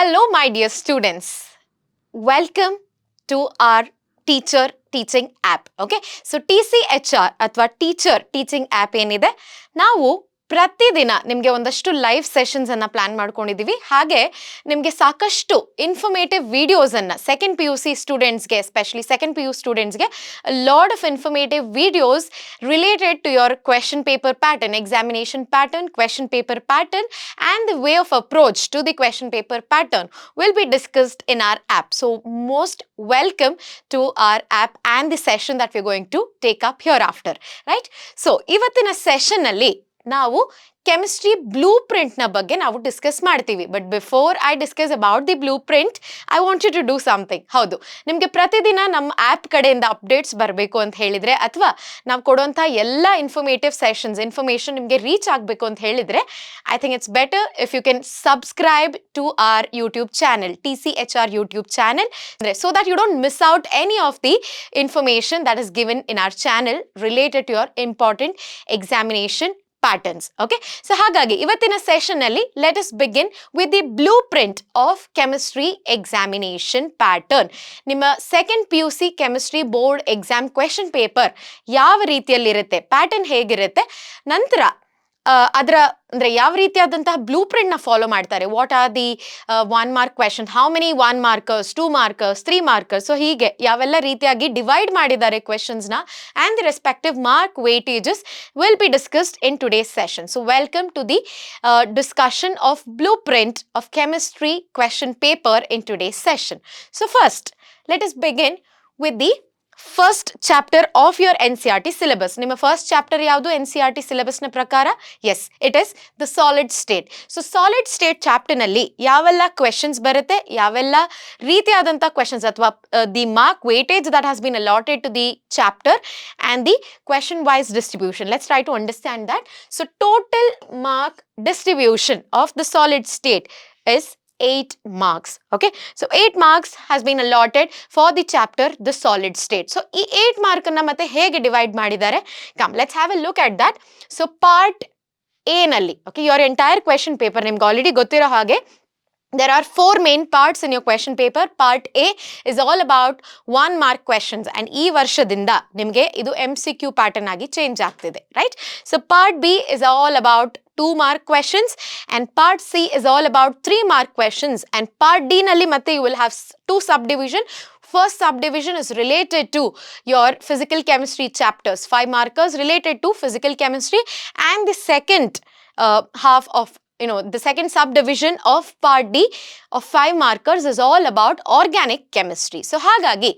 Hello, my dear students. Welcome to our teacher teaching app. Okay, so tchr ಅಥವಾ teacher teaching app ಏನಿದೆ, ನಾವು ಪ್ರತಿದಿನ ನಿಮಗೆ ಒಂದಷ್ಟು ಲೈವ್ ಸೆಷನ್ಸ್ ಅನ್ನ ಪ್ಲಾನ್ ಮಾಡ್ಕೊಂಡಿದ್ದೀವಿ. ಹಾಗೆ ನಿಮಗೆ ಸಾಕಷ್ಟು ಇನ್ಫಾರ್ಮೇಟಿವ್ ವಿಡಿಯೋಸನ್ನು ಸೆಕೆಂಡ್ ಪಿ ಯು ಸಿ ಸ್ಟೂಡೆಂಟ್ಸ್ಗೆ, ಎಸ್ಪೆಷಲಿ ಸೆಕೆಂಡ್ ಪಿ ಯು ಸ್ಟೂಡೆಂಟ್ಸ್ಗೆ lot of informative videos related to your question paper pattern, examination pattern, question paper pattern and the way of approach to the question paper pattern will be discussed in our app. So most welcome to our app and the session that we're going to take up hereafter, right? So ivattina session alli ನಾವು chemistry ಬ್ಲೂ ಪ್ರಿಂಟ್ನ ಬಗ್ಗೆ ನಾವು discuss ಮಾಡ್ತೀವಿ. But before I discuss about the blueprint, I want you to do something. ಹೌದು, ನಿಮಗೆ ಪ್ರತಿದಿನ ನಮ್ಮ ಆ್ಯಪ್ ಕಡೆಯಿಂದ ಅಪ್ಡೇಟ್ಸ್ ಬರಬೇಕು ಅಂತ ಹೇಳಿದರೆ, ಅಥವಾ ನಾವು ಕೊಡುವಂಥ ಎಲ್ಲ ಇನ್ಫಾರ್ಮೇಷನ್ ನಿಮಗೆ ರೀಚ್ ಆಗಬೇಕು ಅಂತ ಹೇಳಿದರೆ, I think it's better if you can subscribe to our YouTube channel, tchr YouTube channel, so that you don't miss out any of the information that is given in our channel related to your important examination patterns. Okay, so ಹಾಗಾಗಿ ಇವತ್ತಿನ session ಅಲ್ಲಿ let us begin with the blueprint of chemistry examination pattern. ನಿಮ್ಮ second P U C chemistry board exam question paper ಯಾವ ರೀತಿಯಲ್ಲಿರುತ್ತೆ, pattern ಹೇಗಿರುತ್ತೆ, ನಂತರ ಅದರ ಅಂದರೆ ಯಾವ ರೀತಿಯಾದಂತಹ ಬ್ಲೂ ಪ್ರಿಂಟ್ನ ಫಾಲೋ ಮಾಡ್ತಾರೆ, what are the 1 mark question, how many 1 markers, 2 markers, 3 markers, so ಹೀಗೆ ಯಾವೆಲ್ಲ ರೀತಿಯಾಗಿ ಡಿವೈಡ್ ಮಾಡಿದ್ದಾರೆ ಕ್ವೆಶನ್ಸ್ನ, and the respective mark weightages will be discussed in today's session. So welcome to the discussion of blueprint of chemistry question paper in today's session. So first let us begin with the first chapter of your NCERT syllabus. ನಿಮ್ಮ first chapter ಯಾವುದು NCERT ಸಿಲೆಬಸ್ನ ಪ್ರಕಾರ? Yes, it is the solid state. So solid state ಚಾಪ್ಟರ್ನಲ್ಲಿ ಯಾವೆಲ್ಲ questions ಬರುತ್ತೆ, ಯಾವೆಲ್ಲ ರೀತಿಯಾದಂಥ questions ಅಥವಾ the mark weightage that has been allotted to the chapter and the question wise distribution. Let's try to understand that. So total mark distribution of the solid state is 8 marks. Okay, so 8 marks has been allotted for the chapter the solid state. So ಈ 8 mark ಅನ್ನ ಮತ್ತೆ ಹೇಗೆ divide ಮಾಡಿದ್ದಾರೆ, come let's have a look at that. So part A ನಲ್ಲಿ, okay, your entire question paper ನಿಮ್ಗೆ already ಗೊತ್ತಿರೋ ಹಾಗೆ there are 4 main parts in your question paper. Part A is all about 1 mark questions, and ಈ ವರ್ಷದಿಂದ ನಿಮಗೆ ಇದು MCQ pattern ಆಗಿ change ಆಗ್ತಿದೆ, right? So part B is all about 2 mark questions, and part C is all about 3 mark questions, and part D ನಲ್ಲಿ ಮತ್ತೆ you will have 2 subdivision. First subdivision is related to your physical chemistry chapters, 5 markers related to physical chemistry, and the second half of the second subdivision of part D of 5 markers is all about organic chemistry. So ಹಾಗಾಗಿ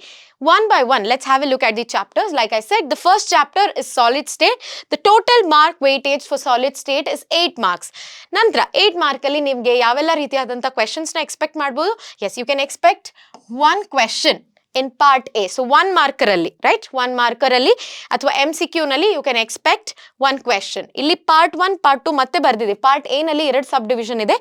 one by one let's have a look at the chapters. Like I said, the first chapter is solid state. The total mark weightage for solid state is 8 marks. ನಂತರ 8 mark ಅಲ್ಲಿ ನಿಮಗೆ ಯಾವೆಲ್ಲ ರೀತಿಯಾದಂಥ ಕ್ವೆಶನ್ಸ್ನ expect ಮಾಡ್ಬೋದು? Yes, you can expect 1 question in part A. So 1 marker ಅಲ್ಲಿ, right? 1 marker ಅಲ್ಲಿ ಅಥವಾ MCQ ನಲ್ಲಿ you can expect 1 question. ಇಲ್ಲಿ part 1, part 2 ಮತ್ತೆ ಬರ್ದಿದೆ. part A ನಲ್ಲಿ 2 subdivision ಇದೆ.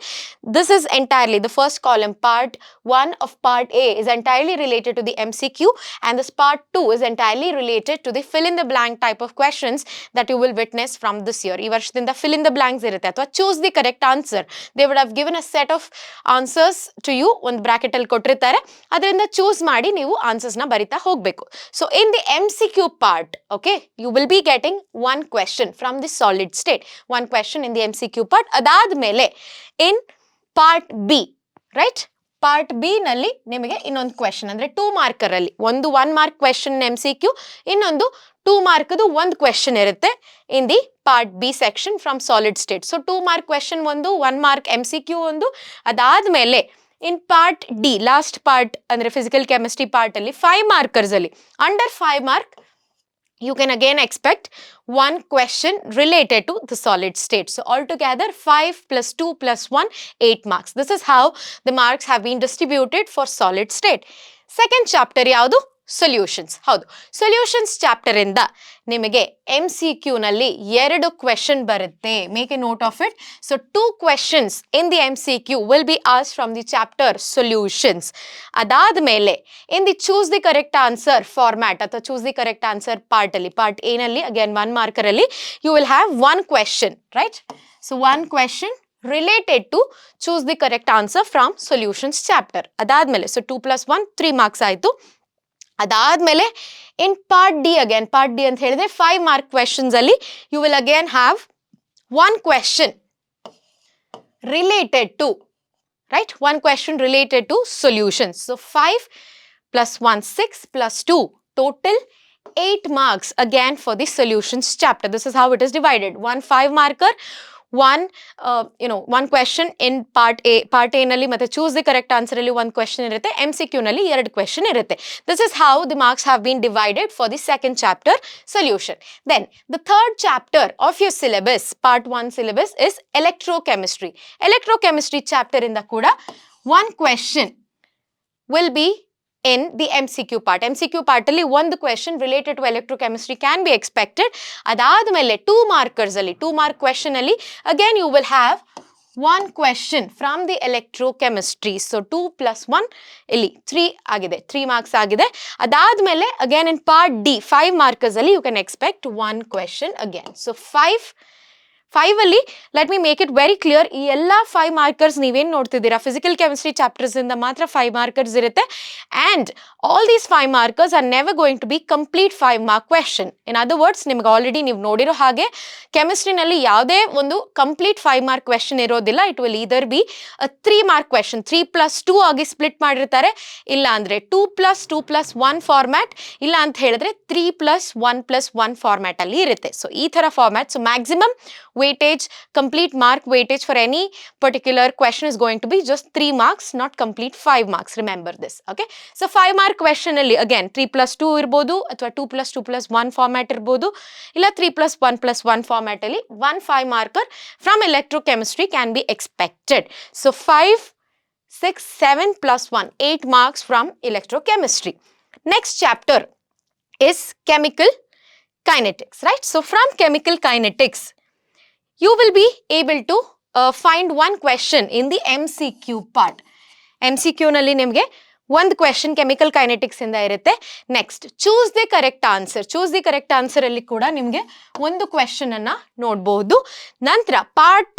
This is entirely the first column. Part 1 of part A is entirely related to the MCQ, and this part 2 is entirely related to the fill in the blank type of questions that you will witness from this year. ಈ ವರ್ಷದಿಂದ fill in the blanks ಇರುತ್ತೆ, ಅಥವಾ choose the correct answer. They would have given a set of answers to you, ಒಂದು bracket ಅಲ್ಲಿ ಕೊಟ್ಟಿರ್ತಾರೆ, ಅದರಿಂದ choose ಮಾಡಿ ನೀವು ಆನ್ಸರ್ಸ್ನ ಬರಿತಾ ಹೋಗಬೇಕು. So in the MCQ part, okay, you will be getting 1 question from the solid state, 1 question in the MCQ part. ಅದಾದ್ಮೇಲೆ in part B, right, part B ನಲ್ಲಿ ನಿಮಗೆ ಇನ್ನೊಂದು ಕ್ವೆಶನ್, ಅಂದ್ರೆ 2 ಮಾರ್ಕರ್ ಅಲ್ಲಿ ಒಂದು 1 ಮಾರ್ಕ್ ಕ್ವೆಶನ್ MCQ, ಇನ್ನೊಂದು 2 ಮಾರ್ಕ್ದು 1 question ಇರುತ್ತೆ in the part B section from solid state. So 2 mark question ಒಂದು, 1 ಮಾರ್ಕ್ MCQ ಒಂದು. ಅದಾದ್ಮೇಲೆ in part D, last part ಅಂದರೆ ಫಿಸಿಕಲ್ ಕೆಮಿಸ್ಟ್ರಿ ಪಾರ್ಟ್ ಅಲ್ಲಿ 5 ಮಾರ್ಕರ್ಸ್ ಅಲ್ಲಿ under 5 mark you can again expect 1 question related to the solid state. So altogether 5 plus 2 plus 1, 8 marks. This is how the marks have been distributed for solid state. Second chapter ಯಾವುದು? Solutions. ಹೌದು, solutions chapter ಇಂದ ನಿಮಗೆ MCQ ನಲ್ಲಿ 2 question ಬರುತ್ತೆ. Make a note of it. So 2 questions in the MCQ will be asked from the chapter solutions. ಅದಾದ್ಮೇಲೆ in the choose the correct answer format ಅಥವಾ choose the correct answer part ಅಲ್ಲಿ, part A ನಲ್ಲಿ again 1 marker ಅಲ್ಲಿ you will have 1 question, right? So 1 question related to choose the correct answer from solutions chapter. ಅದಾದ್ಮೇಲೆ so 2 plus 1 3 marks ಆಯ್ತು. ಅದಾದ್ಮೇಲೆ in part D again, part D ಅಂತ ಹೇಳಿದ್ರೆ 5 mark questions ಅಲ್ಲಿ you will again have one question related to, right, one question related to solutions. So 5 plus 1 6 plus 2 total 8 marks again for the solutions chapter. This is how it is divided. One 5 marker, one question in part A ನಲ್ಲಿ ಮತ್ತೆ choose the correct answer ಅಲ್ಲಿ one question ಇರುತ್ತೆ, MCQ ನಲ್ಲಿ 2 question ಇರುತ್ತೆ. This is how the marks have been divided for the second chapter solution. Then the third chapter of your syllabus, part 1 syllabus, is electrochemistry. Electrochemistry chapter ಇಂದ ಕೂಡ one question will be in the MCQ part. MCQ part ಅಲ್ಲಿ ಒಂದು question related to electrochemistry can be expected. ಅದಾದ್ಮೇಲೆ 2 markers ಅಲ್ಲಿ 2 mark question ಅಲ್ಲಿ again you will have one question from the electrochemistry. So 2 plus 1 ಇಲ್ಲಿ 3 ಆಗಿದೆ, 3 marks ಆಗಿದೆ. ಅದಾದ್ಮೇಲೆ again in part D 5 markers ಅಲ್ಲಿ you can expect one question again. So 5 ಅಲ್ಲಿ let me make it very clear, ಈ ಎಲ್ಲ 5 markers ನೀವೇನು ನೋಡ್ತಿದ್ದೀರಾ physical chemistry chapters ಇಂದ ಮಾತ್ರ 5 markers ಇರುತ್ತೆ, and all these 5 markers are never going to be complete 5 mark question. In other words, ನಿಮಗೆ already ನೀವು ನೋಡಿರೋ ಹಾಗೆ ಕೆಮಿಸ್ಟ್ರಿನಲ್ಲಿ ಯಾವುದೇ ಒಂದು ಕಂಪ್ಲೀಟ್ 5 mark question ಇರೋದಿಲ್ಲ. It will either be a 3 mark question, 3 plus 2 ಆಗಿ ಸ್ಪ್ಲಿಟ್ ಮಾಡಿರ್ತಾರೆ, ಇಲ್ಲ ಅಂದರೆ 2 plus 2 plus 1 ಫಾರ್ಮ್ಯಾಟ್, ಇಲ್ಲ ಅಂತ ಹೇಳಿದ್ರೆ 3 plus 1 plus 1 ಫಾರ್ಮ್ಯಾಟ್ ಅಲ್ಲಿ ಇರುತ್ತೆ. ಸೊ ಈ ಥರ format. So maximum weightage, complete mark weightage for any particular question is going to be just 3 marks, not complete 5 marks. Remember this, okay? So 5 mark question ಅಲ್ಲಿ again 3 plus 2 ಇರ್ಬೋದು, ಅಥವಾ 2 plus 2 plus 1 format ಇರ್ಬೋದು, ಇಲ್ಲ 3 plus 1 plus 1 format ಅಲ್ಲಿ 1 5 marker from electrochemistry can be expected. So 5 6 7 plus 1 8 marks from electrochemistry. Next chapter is chemical kinetics, right? So from chemical kinetics you will be able to find one question in the MCQ part. MCQ ನಲ್ಲಿ ನಿಮಗೆ ಒಂದು question chemical kinetics ಇಂದ ಇರುತ್ತೆ. Next choose the correct answer. Choose the correct answer ಅಲ್ಲಿ ಕೂಡ ನಿಮಗೆ ಒಂದು question ಅನ್ನ ನೋಡಬಹುದು. ನಂತರ ಪಾರ್ಟ್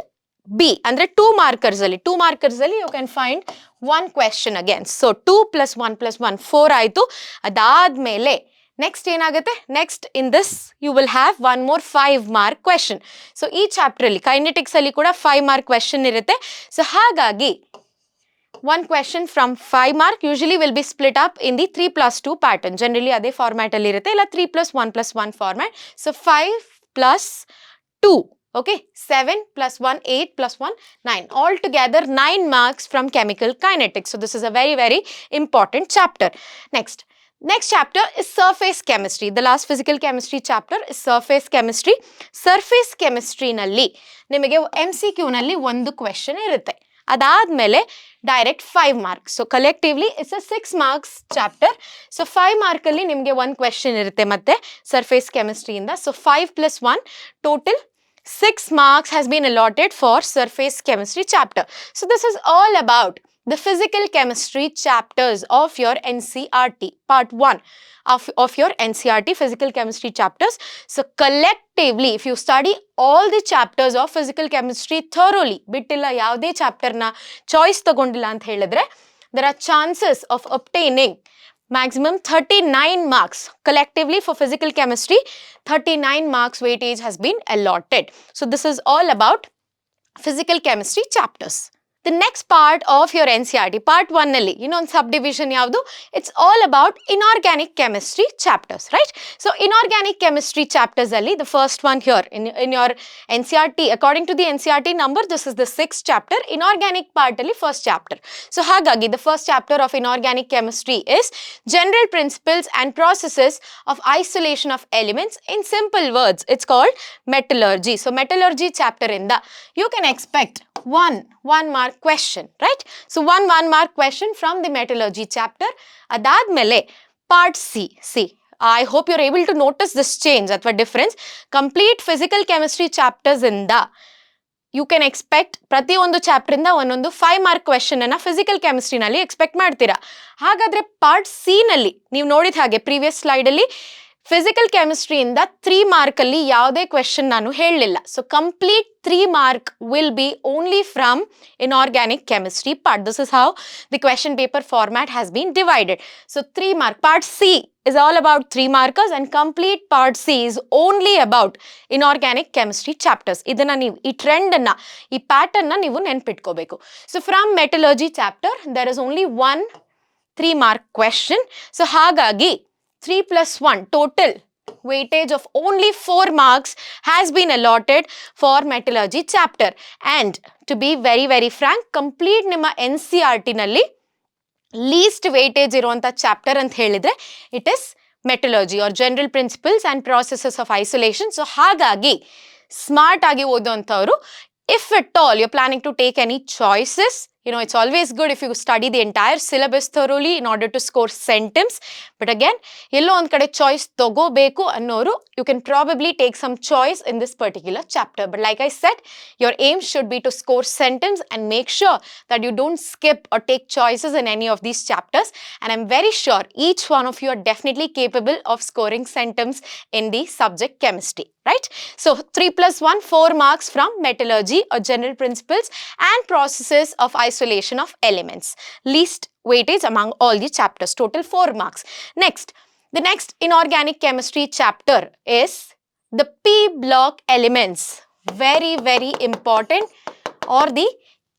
ಬಿ ಅಂದ್ರೆ 2 markers ಅಲ್ಲಿ you can find one question again. So 2 plus 1 plus 1 4 ಆಯ್ತು. ಅದಾದ್ಮೇಲೆ ನೆಕ್ಸ್ಟ್ ಏನಾಗುತ್ತೆ, next in this you will have one more 5 mark question. So ಈ ಚಾಪ್ಟರ್ ಅಲ್ಲಿ ಕೈನೆಟಿಕ್ಸ್ ಅಲ್ಲಿ ಕೂಡ 5 mark question ಇರುತ್ತೆ. ಸೊ ಹಾಗಾಗಿ one question from 5 mark usually will be split up in the 3 plus 2 pattern. Generally ಅದೇ format ಅಲ್ಲಿ ಇರುತ್ತೆ, ಇಲ್ಲ 3 plus 1 plus 1 format. So 5 plus 2, okay, 7 plus 1 8 plus 1 9, altogether 9 marks from chemical kinetics. So this is a very very important chapter. Next chapter is surface chemistry. The last physical chemistry chapter is surface chemistry. Surface chemistry ನಲ್ಲಿ ನಿಮಗೆ MCQ ನಲ್ಲಿ ಒಂದು question ಇರುತ್ತೆ. ಅದಾದ್ಮೇಲೆ direct 5 marks. So collectively it's a 6 marks chapter. So 5 mark ಅಲ್ಲಿ ನಿಮಗೆ ಒಂದು question ಇರುತ್ತೆ ಮತ್ತೆ ಸರ್ಫೇಸ್ ಕೆಮಿಸ್ಟ್ರಿಯಿಂದ. So 5 plus 1 total 6 marks has been allotted for surface chemistry chapter. So this is all about the physical chemistry chapters of your NCERT, part 1 of your NCERT physical chemistry chapters. So collectively if you study all the chapters of physical chemistry thoroughly, bittilla yavade chapter na choice tagondilla ant helidre, there are chances of obtaining maximum 39 marks. Collectively for physical chemistry 39 marks weightage has been allotted. So this is all about physical chemistry chapters. The next part of your NCERT, part 1 ನಲ್ಲಿ subdivision ಯಾವುದು, it's all about inorganic chemistry chapters, right? So inorganic chemistry chapters ಅಲ್ಲಿ the first one here in your NCERT, according to the NCERT number, this is the 6th chapter. Inorganic part ಅಲ್ಲಿ first chapter. So ಹಾಗಾಗಿ the first chapter of inorganic chemistry is general principles and processes of isolation of elements. In simple words, it's called metallurgy. So metallurgy chapter ಇಂದ you can expect one mark question, right? So one mark question from the metallurgy chapter. Adadmele part C. I hope you're able to notice this change athwa difference. Complete physical chemistry chapters inda you can expect ಪ್ರತಿ ಒಂದು chapter ಇಂದ ಒಂದೊಂದು 5 mark question ಅನ್ನ physical chemistry ನಲ್ಲಿ expect ಮಾಡ್ತೀರಾ. ಹಾಗಾದ್ರೆ part C ನಲ್ಲಿ ನೀವು ನೋಡಿದ ಹಾಗೆ ಪ್ರೀವಿಯಸ್ ಸ್ಲೈಡ್ ಅಲ್ಲಿ ಫಿಸಿಕಲ್ ಕೆಮಿಸ್ಟ್ರಿಯಿಂದ 3 ಮಾರ್ಕಲ್ಲಿ ಯಾವುದೇ ಕ್ವೆಶನ್ ನಾನು ಹೇಳಲಿಲ್ಲ. So complete 3 mark will be only from inorganic chemistry part. This is how the question paper format has been divided. So 3 mark. Part C is all about 3 markers and complete part C is only about inorganic chemistry chapters. ಇದನ್ನ ನೀವು ಈ trend ಅನ್ನ ಈ pattern ನ ನೀವು ನೆನಪಿಟ್ಕೋಬೇಕು. So from metallurgy chapter there is only one 3 mark question. So ಹಾಗಾಗಿ 3 plus 1 total weightage of only 4 marks has been allotted for metallurgy chapter. And to be very frank, complete ನಿಮ್ಮ NCERT ನಲ್ಲಿ least weightage ಇರುವಂತ chapter ಅಂತ ಹೇಳಿದ್ರೆ it is metallurgy or general principles and processes of isolation. So ಹಾಗಾಗಿ smart ಆಗಿ ಓದುವಂತವರು, if at all you're planning to take any choices, it's always good if you study the entire syllabus thoroughly in order to score centimes. But again, yello ond kade choice togobeku annoru, you can probably take some choice in this particular chapter. But like I said, your aim should be to score centimes and make sure that you don't skip or take choices in any of these chapters. And I'm very sure each one of you are definitely capable of scoring centimes in the subject chemistry. Right? So 3 plus 1, 4 marks from metallurgy or general principles and processes of isolation of elements. Least weightage among all the chapters, total 4 marks. The next inorganic chemistry chapter is the P block elements. Very important, or the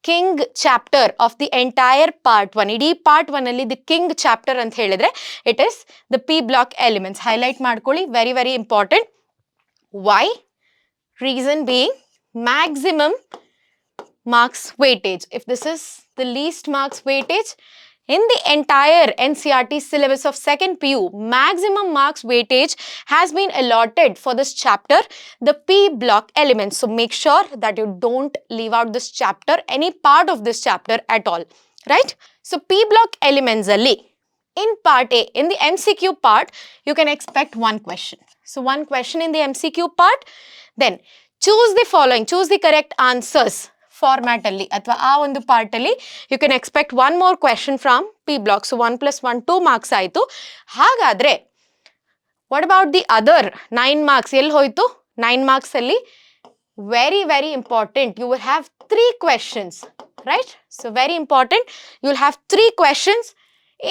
king chapter of the entire part 1. Idi part 1 alli the king chapter ant helidre it is the P block elements. Highlight ಮಾಡ್ಕೊಳ್ಳಿ, very important. Why? Reason being maximum marks weightage. If this is the least marks weightage in the entire NCERT syllabus of second PU, maximum marks weightage has been allotted for this chapter, the P block elements. So make sure that you don't leave out this chapter, any part of this chapter at all, right? So P block elements alli in part A, in the MCQ part, you can expect one question. So one question in the MCQ part, then choose the following, choose the correct answers format alli athwa aa ondu part alli you can expect one more question from P block. So 1 plus 1 2 marks aitu. Hagadre what about the other 9 marks? Ell hoytu 9 marks alli very important, you will have 3 questions, right? So very important, you will have 3 questions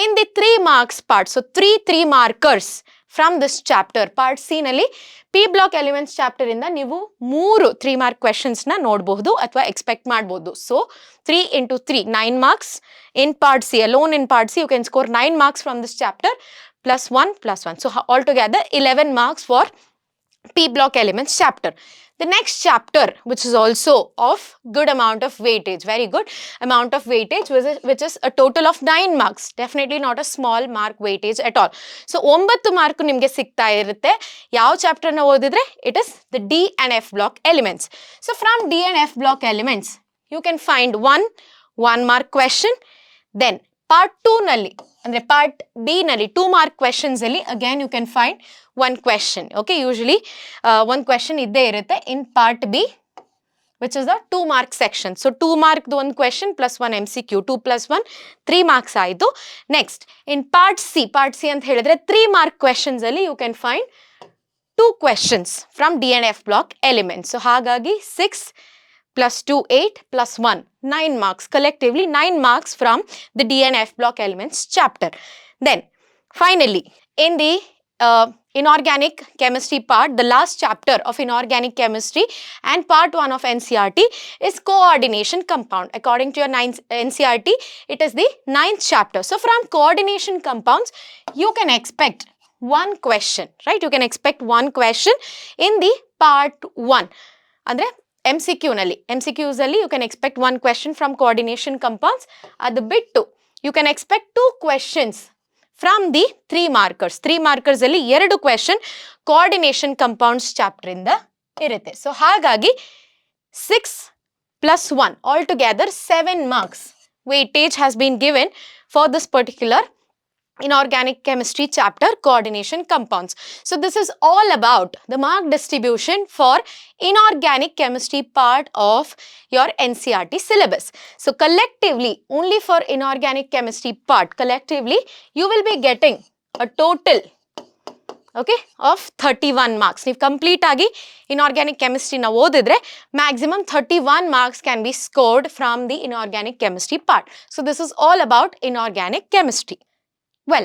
in the 3 marks part. So 3 markers from this chapter. Part C ನಲ್ಲಿ P block elements chapter ಇಂದ ನೀವು 3 mark questions ನ ನೋಡಬಹುದು ಅಥವಾ expect ಮಾಡಬಹುದು. So 3 into 3, 9 marks in part C. Alone in part C you can score 9 marks from this chapter plus 1. So altogether 11 marks for P block elements chapter. The next chapter, which is also of good amount of weightage, very good amount of weightage, which is a total of 9 marks. Definitely not a small mark weightage at all. So 9 mark nimge sikta irutte. Yav chapter na odidre? It is the D and F block elements. So from D and F block elements, you can find one mark question. Then part 2 nalli, andre part B nalli 2 mark questions alli again you can find one question. Okay, usually one question idde irutte in part B, which is the 2 mark section. So 2 mark one question plus 1 MCQ, 2 plus 1 3 marks aitu. Next in part C ant helidre 3 mark questions alli you can find 2 questions from D and F block elements. So hagagi 6 plus 2 8 plus 1 9 marks, collectively 9 marks from the D and F block elements chapter. Then finally in the inorganic chemistry part, the last chapter of inorganic chemistry and part 1 of NCERT is coordination compound. According to your NCERT, it is the 9th chapter. So from coordination compounds, you can expect one question, right? You can expect one question in the part 1. Andre MCQ nalli, MCQs alli you can expect one question from coordination compounds. At the bit 2, you can expect 2 questions from the 3 markers. 3 markers alli 2 question coordination compounds chapter inda irutte. So hagagi 6 plus 1 altogether 7 marks weightage has been given for this particular inorganic chemistry chapter, coordination compounds. So this is all about the mark distribution for inorganic chemistry part of your NCERT syllabus. So collectively, only for inorganic chemistry part, collectively you will be getting a total okay of 31 marks. ನೀವು complete ಆಗಿ inorganic ಕೆಮಿಸ್ಟ್ರಿನ ಓದಿದ್ರೆ maximum 31 marks can be scored from the inorganic chemistry part. So this is all about inorganic chemistry. Well,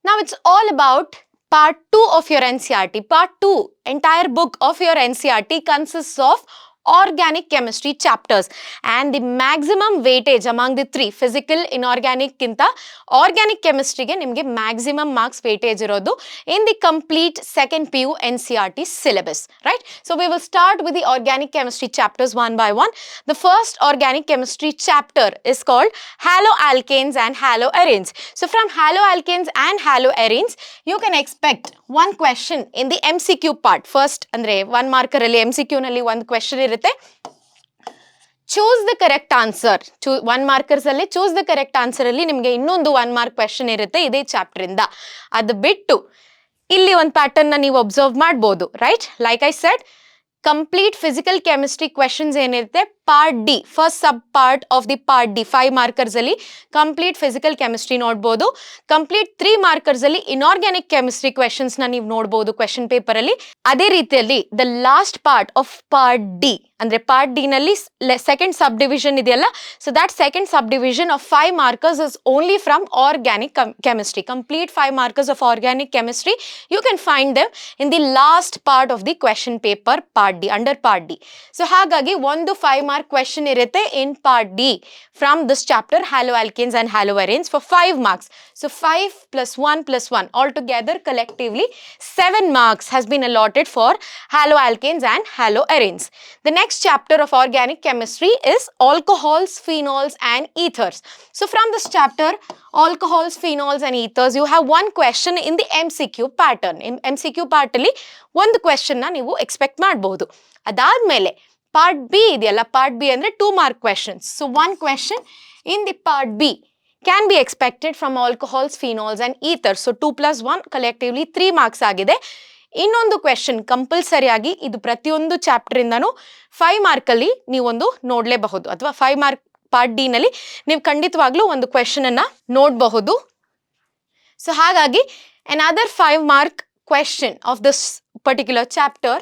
now it's all about part 2 of your NCERT. Part 2, entire book of your NCERT consists of organic chemistry chapters, and the maximum weightage among the three, physical, inorganic kinta organic chemistry ge nimge maximum marks weightage irodu in the complete second PU NCERT syllabus, right? So we will start with the organic chemistry chapters one by one. The first organic chemistry chapter is called haloalkanes and haloarenes. So from haloalkanes and haloarenes you can expect one question in the MCQ part. First andre one marker alli MCQ nalli one question irutte. Choose the correct answer. One markers alli choose the correct answer alli nimge innondu one mark question irutte ide chapter inda. Adu bittu ಇಲ್ಲಿ ಒಂದು pattern ನ ನೀವು observe ಮಾಡಬಹುದು, right? Like I said, complete physical chemistry questions ಏನಿರುತ್ತೆ part D, first sub part of the part D 5 markers ಅಲ್ಲಿ complete physical chemistry ನೋಡಬಹುದು. Complete 3 markers ಅಲ್ಲಿ inorganic chemistry questions ನ ನೀವು ನೋಡಬಹುದು ಕ್ವೆಶನ್ ಪೇಪರ್ ಅಲ್ಲಿ. ಅದೇ ರೀತಿಯಲ್ಲಿ the last part of part D ಅಂದ್ರೆ ಪಾರ್ಟ್ ಡಿ ನಲ್ಲಿ ಸೆಕೆಂಡ್ ಸಬ್ ಡಿವಿಷನ್ ಇದೆಯಲ್ಲ, so that second sub division of 5 markers is only from organic chemistry. Complete 5 markers of organic chemistry you can find them in the last part of the question paper part D, under part D. So ಹಾಗಾಗಿ ಒಂದು 5 mark question ಇರುತ್ತೆ in part D from this chapter haloalkanes and haloarenes for 5 marks. So 5 plus 1 plus 1 altogether collectively 7 marks has been allotted for haloalkanes and haloarenes. The next chapter of organic chemistry is alcohols, phenols and ethers. So from this chapter alcohols, phenols and ethers you have one question in the MCQ pattern. In MCQ part ಅಲ್ಲಿ ಒಂದು question ನ ನೀವು expect ಮಾಡಬಹುದು. ಅದಾದ್ಮೇಲೆ part B ಇದೆಯಲ್ಲ, part B ಅಂದ್ರೆ 2 mark questions. So one question in the part B can be expected from alcohols, phenols and ethers. So 2 plus 1 collectively 3 marks ಆಗಿದೆ. ಇನ್ನೊಂದು ಕ್ವೆಶನ್ ಕಂಪಲ್ಸರಿ ಆಗಿ ಇದು ಪ್ರತಿಯೊಂದು ಚಾಪ್ಟರ್ ಇಂದಾನು 5 ಮಾರ್ಕ್ ಅಲ್ಲಿ ನೀವೊಂದು ನೋಡ್ಲೇಬಹುದು, ಅಥವಾ 5 ಮಾರ್ಕ್ ಪಾರ್ಟ್ ಡಿ ನಲ್ಲಿ ನೀವು ಖಂಡಿತವಾಗ್ಲೂ ಒಂದು ಕ್ವೆಶನ್ ಅನ್ನ ನೋಡಬಹುದು. ಸೊ ಹಾಗಾಗಿ another 5 mark question of this particular chapter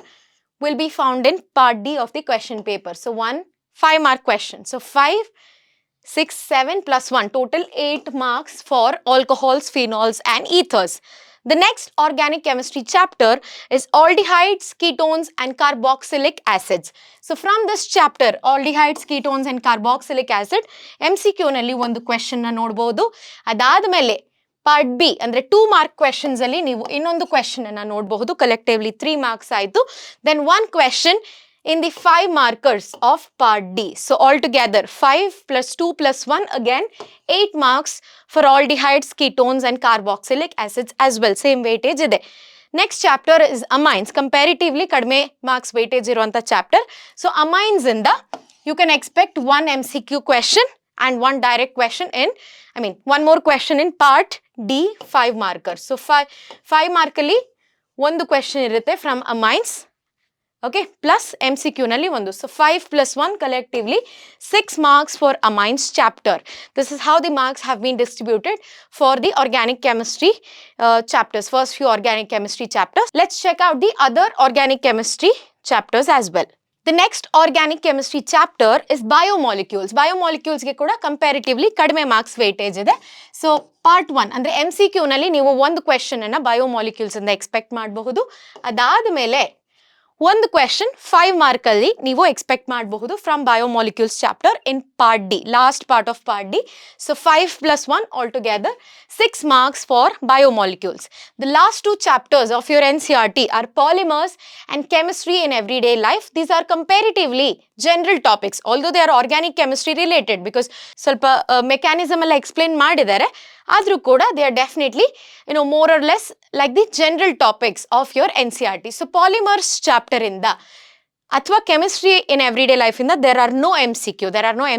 will be found in part D of the question paper. So one 5 mark question. So 5, 6, 7 plus 1 total 8 marks for alcohols, phenols and ethers. The next organic chemistry chapter is aldehydes, ketones and carboxylic acids. So from this chapter aldehydes, ketones and carboxylic acid MCQ ನಲ್ಲಿ ಒಂದು question ನ ನೋಡಬಹುದು. ಅದಾದ್ಮೇಲೆ part B ಅಂದ್ರೆ 2 mark questions ಅಲ್ಲಿ ನೀವು ಇನ್ನೊಂದು question ಅನ್ನ ನೋಡಬಹುದು. ಕಲೆಕ್ಟಿವ್ಲಿ 3 marks ಆಯ್ತು. Then one question in the 5 markers of part D. So altogether 5 plus 2 plus 1 again 8 marks for aldehydes, ketones and carboxylic acids as well. Same weightage ಇದೆ. Next chapter is amines. Comparatively ಕಡಿಮೆ marks weightage ಇರುವಂತ chapter. So amines ಇಂದ you can expect one MCQ question and one direct question in, one more question in part D 5 markers. So 5 mark ಅಲ್ಲಿ ಒಂದು question ಇರುತ್ತೆ from amines. Okay, plus MCQ ನಲ್ಲಿ ಒಂದು. So 5 plus 1 collectively 6 marks for amines chapter. This is how the marks have been distributed for the organic chemistry chapters, first few organic chemistry chapters. Let's check out the other organic chemistry chapters as well. The next organic chemistry chapter is biomolecules. Biomolecules ಗೆ ಕೂಡ comparatively ಕಡಿಮೆ marks weightage ಇದೆ. So part 1 ಅಂದ್ರೆ MCQ ನಲ್ಲಿ ನೀವು ಒಂದು question ಅನ್ನ biomolecules ಇಂದ ಎಕ್ಸ್ಪೆಕ್ಟ್ ಮಾಡಬಹುದು. ಅದಾದ್ಮೇಲೆ ಒಂದು ಕ್ವೆಶನ್ 5 ಮಾರ್ಕ್ ಅಲ್ಲಿ ನೀವು ಎಕ್ಸ್ಪೆಕ್ಟ್ ಮಾಡಬಹುದು from biomolecules chapter in part D, last part of part D. So 5 plus 1 altogether 6 marks for biomolecules. The last 2 chapters of your NCERT are polymers and chemistry in everyday life. These are comparatively general topics, although they are organic chemistry related because ಸ್ವಲ್ಪ mechanism ಎಲ್ಲ explain ಮಾಡಿದ್ದಾರೆ. ಆದ್ರೂ ಕೂಡ they are definitely more or less like the general topics of your NCERT. So polymers chapter ಇಂದ ಅಥವಾ chemistry in everyday life ಇಂದ there are no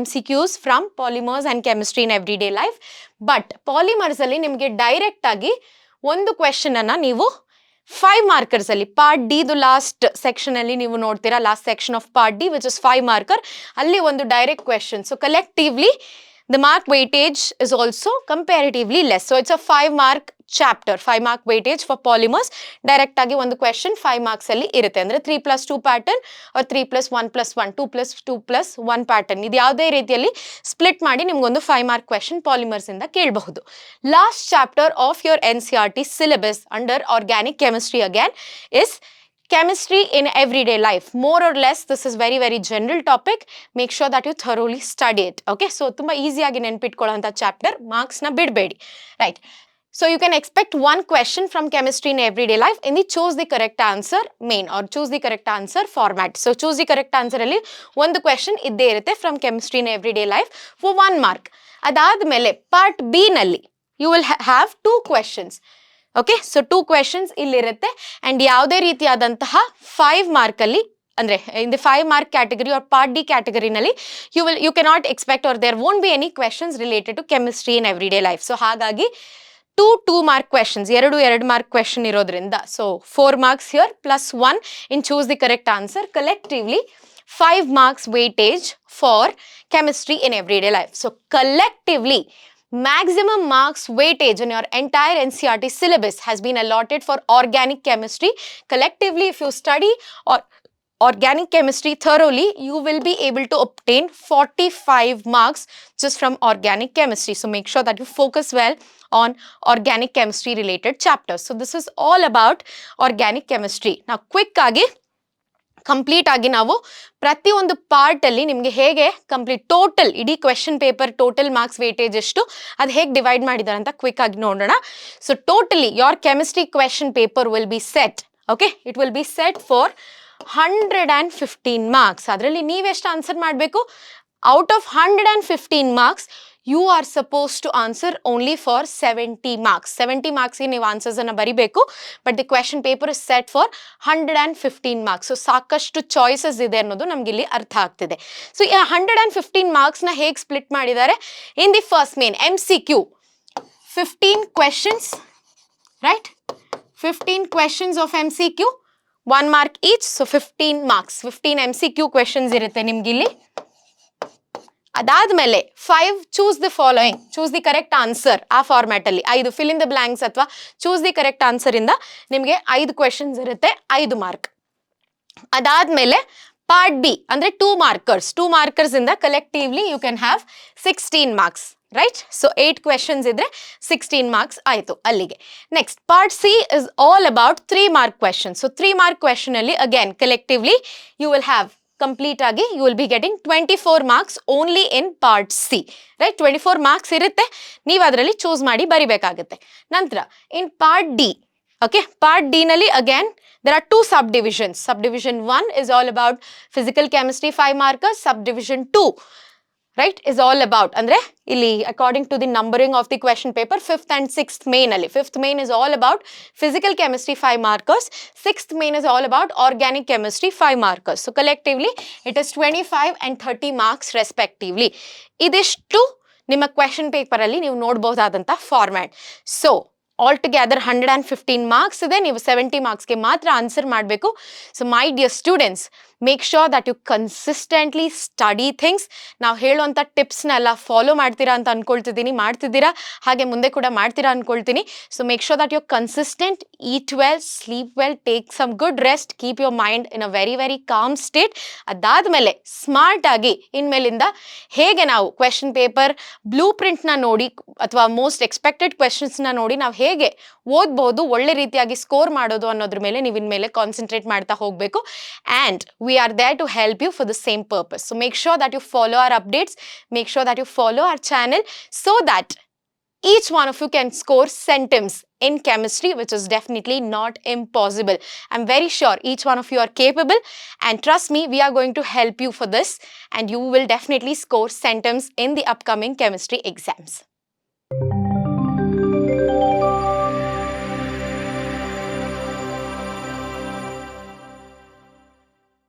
MCQs from polymers and chemistry in everyday life. But polymers ಅಲ್ಲಿ ನಿಮಗೆ direct ಆಗಿ ಒಂದು question ಅನ್ನ ನೀವು 5 markers ಅಲ್ಲಿ ಪಾರ್ಟ್ ಡಿ ದು ಲಾಸ್ಟ್ ಸೆಕ್ಷನ್ ಅಲ್ಲಿ ನೀವು ನೋಡ್ತೀರಾ, last section of part D which is 5 marker ಅಲ್ಲಿ ಒಂದು direct question. So collectively the mark weightage is also comparatively less. So it's a 5 mark chapter 5 mark weightage for polymers direct ಆಗಿ ಒಂದು question 5 marks ಅಲ್ಲಿ ಇರುತ್ತೆ ಅಂದ್ರೆ 3+2 pattern R 3+1+1 2+2+1 pattern ಇದು ಯಾವುದೇ ರೀತಿಯಲ್ಲಿ ಸ್ಪ್ಲಿಟ್ ಮಾಡಿ ನಿಮ್ಗೊಂದು 5 ಮಾರ್ಕ್ ಕ್ವೆಶನ್ ಪಾಲಿಮರ್ಸ್ ಇಂದ ಕೇಳಬಹುದು. Last chapter of your NCERT syllabus under organic chemistry again is chemistry in everyday life. More or less this is very general topic. Make sure that you thoroughly study it. Okay, so tumba easy agi nenpitkolanta chapter, marks na bidbedi, right? So you can expect one question from chemistry in everyday life in the choose the correct answer main or choose the correct answer format. So choose the correct answer alli ಒಂದು question idde irutte from chemistry in everyday life for 1 mark. Adadmele part B nalli you will have 2 questions. Okay, so 2 questions ಇಲ್ಲಿರುತ್ತೆ and ಯಾವುದೇ ರೀತಿಯಾದಂತಹ 5 mark ಅಲ್ಲಿ ಅಂದ್ರೆ in the 5 mark category or part D ಕ್ಯಾಟಗರಿನಲ್ಲಿ you cannot expect or there won't be any questions related to chemistry in everyday life. So ಹಾಗಾಗಿ 2 mark questions 2 mark question ಇರೋದ್ರಿಂದ so 4 marks here plus 1 in choose the correct answer, collectively 5 marks weightage for chemistry in everyday life. So collectively maximum marks weightage in your entire NCERT syllabus has been allotted for organic chemistry. Collectively, if you study organic chemistry thoroughly, you will be able to obtain 45 marks just from organic chemistry. So make sure that you focus well on organic chemistry related chapters. So this is all about organic chemistry. Now quick agi complete ಆಗಿ ನಾವು ಪ್ರತಿಯೊಂದು part ಅಲ್ಲಿ ನಿಮಗೆ ಹೇಗೆ complete total ಇಡೀ question paper total marks weightage ಎಷ್ಟು ಅದು ಹೇಗೆ ಡಿವೈಡ್ ಮಾಡಿದ್ದಾರೆ ಅಂತ ಕ್ವಿಕ್ ಆಗಿ ನೋಡೋಣ. So totally your chemistry question paper will be set. Okay, it will be set for 115 marks. ಅದರಲ್ಲಿ ನೀವೆಷ್ಟು ಆನ್ಸರ್ ಮಾಡಬೇಕು? Out of 115 marks you are supposed to answer only for 70 marks. 70 marks ಗೆ ನೀವು answers ಅನ್ನು ಬರಿಬೇಕು, but the question paper is set for 115 marks. So ಸಾಕಷ್ಟು choices ಇದೆ ಅನ್ನೋದು ನಮ್ಗೆ ಇಲ್ಲಿ ಅರ್ಥ ಆಗ್ತಿದೆ. ಸೊ ಈ 115 ಮಾರ್ಕ್ಸ್ ನ ಹೇಗೆ ಸ್ಪ್ಲಿಟ್ ಮಾಡಿದ್ದಾರೆ? In the first main MCQ 15 questions, right? 15 questions of MCQ, 1 mark each, so 15 marks. 15 MCQ questions ಇರುತ್ತೆ ನಿಮ್ಗಿಲ್ಲಿ. ಅದಾದ್ಮೇಲೆ 5 choose the following, choose the correct answer. ಆ ಫಾರ್ಮ್ಯಾಟ್ ಅಲ್ಲಿ 5 ಫಿಲ್ ಇನ್ ದ ಬ್ಲಾಂಕ್ಸ್ ಅಥವಾ choose the correct answer ಇಂದ ನಿಮಗೆ 5 questions ಇರುತ್ತೆ, 5 mark. ಅದಾದ್ಮೇಲೆ part B ಅಂದ್ರೆ 2 ಮಾರ್ಕರ್ಸ್ ಇಂದ collectively you can have 16 marks, right? So 8 questions ಇದ್ರೆ 16 ಮಾರ್ಕ್ಸ್ ಆಯ್ತು ಅಲ್ಲಿಗೆ. Next part C is all about 3 mark question. So 3 mark question ಅಲ್ಲಿ again collectively you will have complete ಆಗಿ you will be getting 24 marks only in part C, right? 24 marks ಇರುತ್ತೆ, ನೀವು ಅದರಲ್ಲಿ choose ಮಾಡಿ ಬರಿಬೇಕಾಗುತ್ತೆ. ನಂತರ in part D, okay, part D ನಲ್ಲಿ again there are 2 subdivisions. Subdivision 1 is all about physical chemistry 5 markers. Subdivision 2, right, is all about andre illi according to the numbering of the question paper 5th and 6th main alli 5th main is all about physical chemistry 5 markers, 6th main is all about organic chemistry 5 markers. So collectively it is 25 and 30 marks respectively. Idishtu ನಿಮ್ಮ question paper ಅಲ್ಲಿ ನೀವು ನೋಡಬಹುದಾದಂತ format. So altogether 115 marks ಇದೆ, ನೀವು 70 ಮಾರ್ಕ್ಸ್ಗೆ ಮಾತ್ರ answer ಮಾಡಬೇಕು. So my dear students, make sure that you consistently study things. ನಾವು ಹೇಳುವಂಥ ಟಿಪ್ಸ್ನೆಲ್ಲ ಫಾಲೋ ಮಾಡ್ತೀರಾ ಅಂತ ಅನ್ಕೊಳ್ತಿದ್ದೀನಿ, ಮಾಡ್ತಿದ್ದೀರಾ, ಹಾಗೆ ಮುಂದೆ ಕೂಡ ಮಾಡ್ತೀರಾ ಅನ್ಕೊಳ್ತೀನಿ. So make sure that you consistent, eat well, sleep well, take some good rest, keep your mind in a very calm state. ಅದಾದಮೇಲೆ ಸ್ಮಾರ್ಟ್ ಆಗಿ ಇನ್ಮೇಲಿಂದ ಹೇಗೆ ನಾವು ಕ್ವೆಶನ್ ಪೇಪರ್ ಬ್ಲೂ ಪ್ರಿಂಟ್ನ ನೋಡಿ ಅಥವಾ ಮೋಸ್ಟ್ ಎಕ್ಸ್ಪೆಕ್ಟೆಡ್ ಕ್ವೆಶನ್ಸ್ನ ನೋಡಿ ನಾವು ಹೇಗೆ ಓದ್ಬೋದು, ಒಳ್ಳೆ ರೀತಿಯಾಗಿ ಸ್ಕೋರ್ ಮಾಡೋದು ಅನ್ನೋದ್ರ ಮೇಲೆ ನೀವು ಇನ್ಮೇಲೆ ಕಾನ್ಸಂಟ್ರೇಟ್ ಮಾಡ್ತಾ ಹೋಗಬೇಕು. And we are there to help you for the same purpose. So make sure that you follow our updates, make sure that you follow our channel so that each one of you can score centims in chemistry, which is definitely not impossible. I'm very sure each one of you are capable, and trust me, we are going to help you for this, and you will definitely score centims in the upcoming chemistry exams.